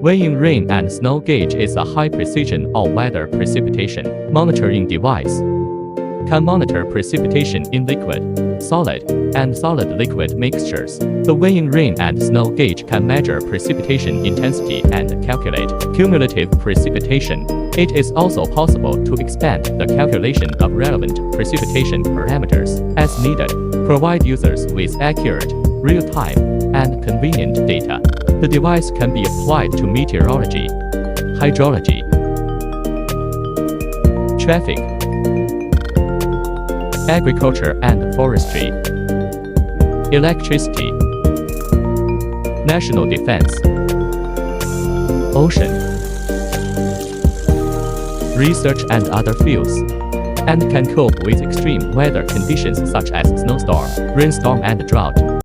Weighing rain and snow gauge is a high-precision all-weather precipitation monitoring device. Can monitor precipitation in liquid, solid, and solid-liquid mixtures. The weighing rain and snow gauge can measure precipitation intensity and calculate cumulative precipitation. It is also possible to expand the calculation of relevant precipitation parameters as needed, provide users with accurate, real-time, and convenient data. The device can be applied to meteorology, hydrology, traffic, agriculture and forestry, electricity, national defense, ocean, research and other fields, and can cope with extreme weather conditions such as snowstorm, rainstorm and drought.